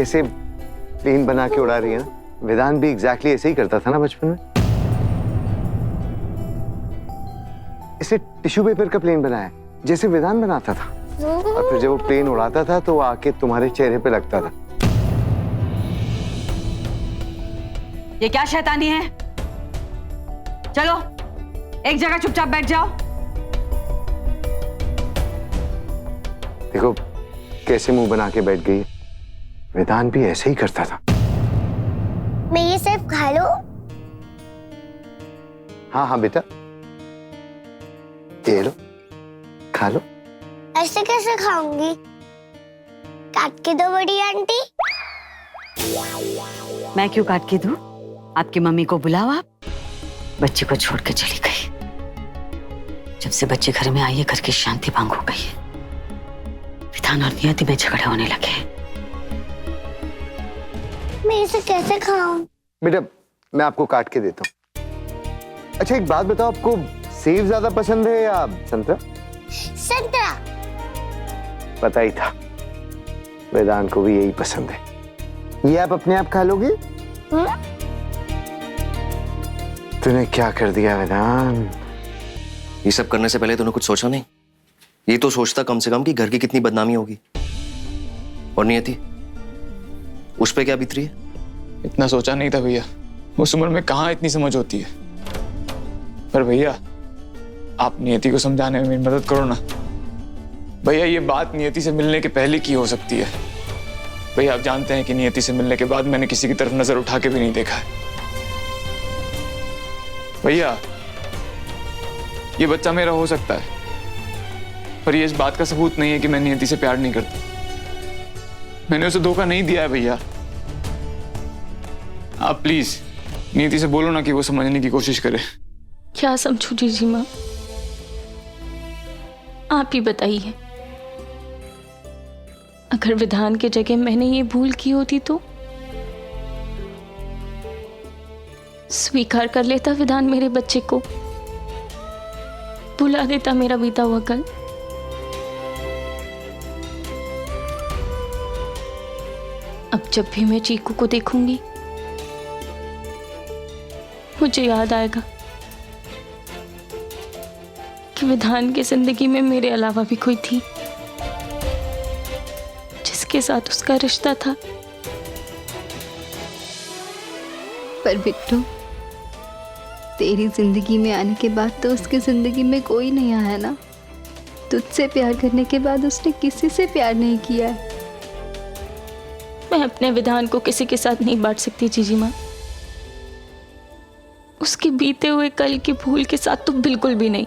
कैसे प्लेन बना के उड़ा रही है ना। वेदांत भी एग्जैक्टली ऐसे ही करता था ना बचपन में। इसे टिश्यू पेपर का प्लेन बनाया जैसे वेदांत बनाता था, और फिर जब वो प्लेन उड़ाता था तो वो आके तुम्हारे चेहरे पे लगता था। ये क्या शैतानी है? चलो एक जगह चुपचाप बैठ जाओ। देखो कैसे मुंह बना के बैठ गई। वेदांत भी ऐसे ही करता था। मैं ये सब खा लूं? हाँ हाँ बेटा, ये लो खा लो। ऐसे कैसे खाऊंगी? काट के दो बड़ी आंटी। मैं क्यों काट के दूं? आपकी मम्मी को बुलाओ। आप बच्चे को छोड़ के चली गई। जब से बच्चे घर में आई है घर की शांति भंग हो गई है। विधान और नियति में झगड़े होने लगे। मैं इसे कैसे खाऊं? बेटा मैं आपको काट के देता हूँ। अच्छा एक बात बताओ, आपको सेब ज्यादा पसंद है या संतरा? संतरा। पता ही था, वेदांत को भी यही पसंद है। ये आप अपने आप खा लोगे? तूने क्या कर दिया वेदांत? ये सब करने से पहले तूने कुछ सोचा नहीं? ये तो सोचता कम से कम कि घर की कितनी बदनामी होगी। और नियति, उस पे क्या बीत रही है? इतना सोचा नहीं था भैया, उस उम्र में कहाँ इतनी समझ होती है। पर भैया आप नियति को समझाने में मेरी मदद करो ना। भैया ये बात नियति से मिलने के पहले की हो सकती है। भैया आप जानते हैं कि नियति से मिलने के बाद मैंने किसी की तरफ नजर उठा के भी नहीं देखा है। भैया ये बच्चा मेरा हो सकता है, पर ये इस बात का सबूत नहीं है कि मैं नियति से प्यार नहीं करता। मैंने उसे धोखा नहीं दिया है भैया। आप प्लीज नियति से बोलो ना कि वो समझने की कोशिश करे। क्या समझू जीजी माँ, आप ही बताइए। अगर विधान की जगह मैंने ये भूल की होती तो स्वीकार कर लेता विधान मेरे बच्चे को, भुला देता मेरा बीता हुआ कल। अब जब भी मैं चीकू को देखूंगी मुझे याद आएगा कि विधान की जिंदगी में मेरे अलावा भी कोई थी जिसके साथ उसका रिश्ता था। पर बिट्टू, तेरी जिंदगी में आने के बाद तो उसकी जिंदगी में कोई नहीं आया ना। तुझसे प्यार करने के बाद उसने किसी से प्यार नहीं किया है। मैं अपने विधान को किसी के साथ नहीं बांट सकती जीजी माँ। उसके बीते हुए कल की भूल के साथ तो बिल्कुल भी नहीं।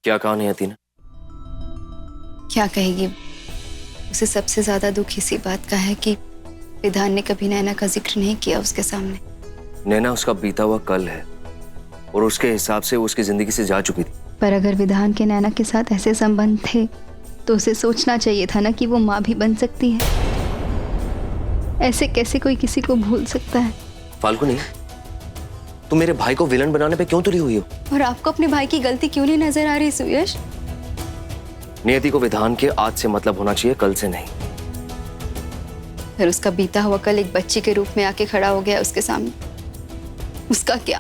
क्या कहा नियति ने? क्या कहेगी? उसे सबसे ज्यादा दुख इसी बात का है कि विधान ने कभी नैना का जिक्र नहीं किया उसके सामने। नैना उसका बीता हुआ कल है और उसके हिसाब से वो उसकी जिंदगी से जा चुकी थी। पर अगर विधान के नैना के साथ ऐसे संबंध थे तो उसे सोचना चाहिए था ना कि वो माँ भी बन सकती है। ऐसे कैसे कोई किसी को भूल सकता है? फाल्गुनी, तुम मेरे भाई को विलन बनाने पे क्यों तुली हुई हो? और आपको अपने भाई की गलती क्यों नहीं नजर आ रही सुयश? नियति को विधान के आज से मतलब होना चाहिए, कल से नहीं। फिर उसका बीता हुआ कल एक बच्ची के रूप में आके खड़ा हो गया उसके सामने। उसका क्या?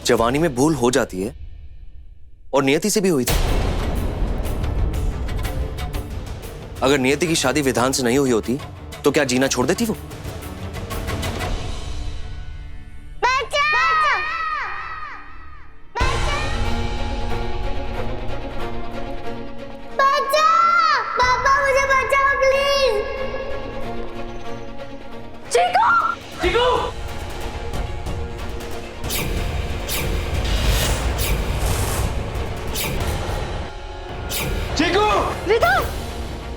जवानी में भूल हो जाती है और नियति से भी हुई थी। अगर नियति की शादी विधान से नहीं हुई होती तो क्या जीना छोड़ देती वो?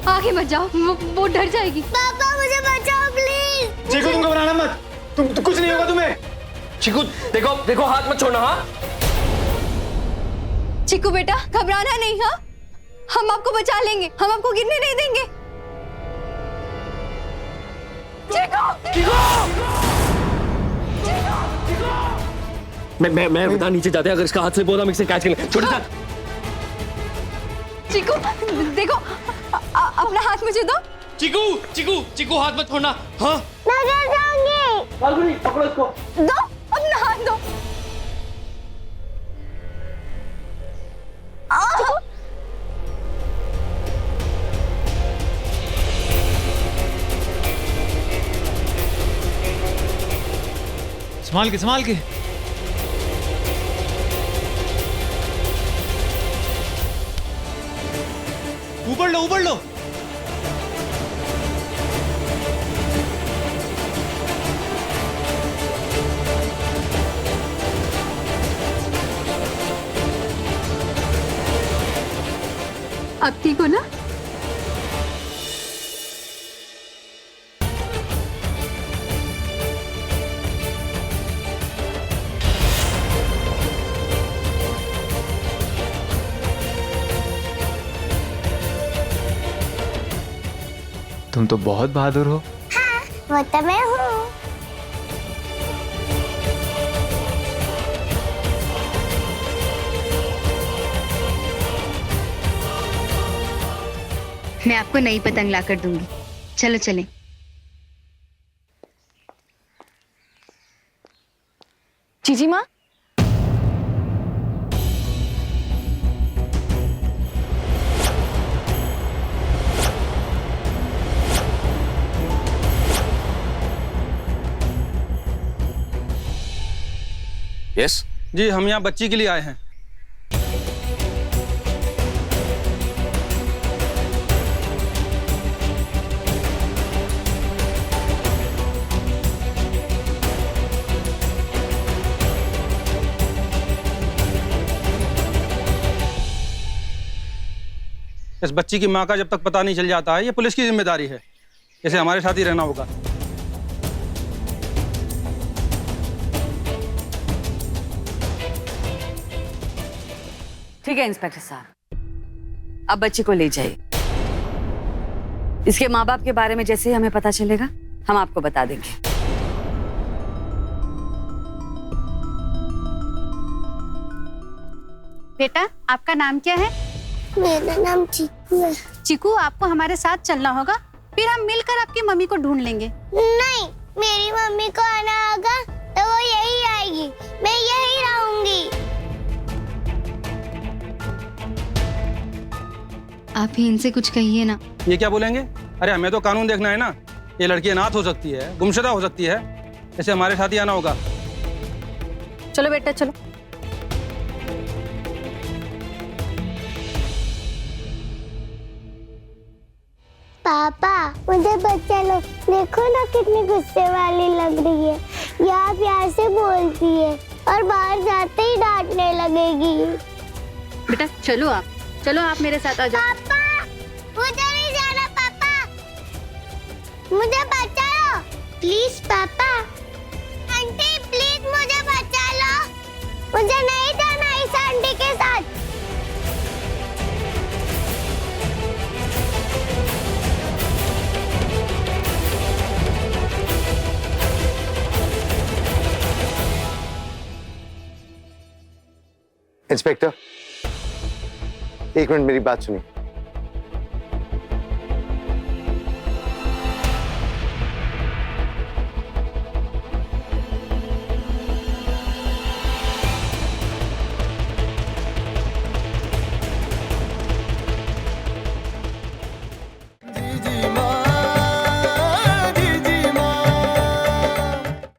आगे मत जाओ, वो डर जाएगी। पापा मुझे बचाओ प्लीज। चीकू तुम घबराना मत, तुम कुछ नहीं होगा तुम्हें। चीकू देखो देखो, हाथ मत छोड़ना। हाँ चिकू बेटा घबराना नहीं, हाँ हम आपको बचा लेंगे, हम आपको गिरने नहीं देंगे। मैं बता नीचे जाते हैं, अगर इसका हाथ से बोला मैं इसे कैच कर ले। छोटे सा चिकू देखो, अपना हाथ मुझे दो। चिकू चिकू चिकू हाथ मत छोड़ना। हाँ मैं गिर जाऊंगी। फाल्गुनी पकड़ो इसको। दो, अपना हाथ दो। संभाल के संभाल के। ऊपर लो ऊपर लो। अब ठीक हो ना? तुम तो बहुत बहादुर हो। वो तो मैं हूँ। मैं आपको नई पतंग ला कर दूंगी। चलो चलें। जीजी माँ, यस जी हम यहाँ बच्ची के लिए आए हैं। इस बच्ची की माँ का जब तक पता नहीं चल जाता है, ये पुलिस की जिम्मेदारी है। इसे हमारे साथ ही रहना होगा। ठीक है इंस्पेक्टर साहब, अब बच्ची को ले जाइए। इसके माँ बाप के बारे में जैसे ही हमें पता चलेगा हम आपको बता देंगे। बेटा आपका नाम क्या है? मेरा नाम चीकू है। चिकू, आपको हमारे साथ चलना होगा, फिर हम मिलकर आपकी मम्मी को ढूंढ लेंगे। नहीं, मेरी मम्मी को आना होगा तो वो यही आएगी, मैं यही रहूंगी। आप ही इनसे कुछ कहिए ना। ये क्या बोलेंगे? अरे हमें तो कानून देखना है ना। ये लड़की अनाथ हो सकती है, गुमशुदा हो सकती है, इसे हमारे साथ ही आना होगा। चलो बेटा चलो। पापा मुझे बच्चा लो, देखो ना कितनी गुस्से वाली लग रही है। यहाँ प्यार से बोलती है और बाहर जाते ही डांटने लगेगी। बेटा चलो आप मेरे साथ आ जाओ। पापा मुझे नहीं जाना। पापा मुझे बचा लो प्लीज। पापा आंटी प्लीज मुझे बचा लो, मुझे नहीं जाना इस आंटी के साथ। इंस्पेक्टर, एक मिनट मेरी बात सुनिए।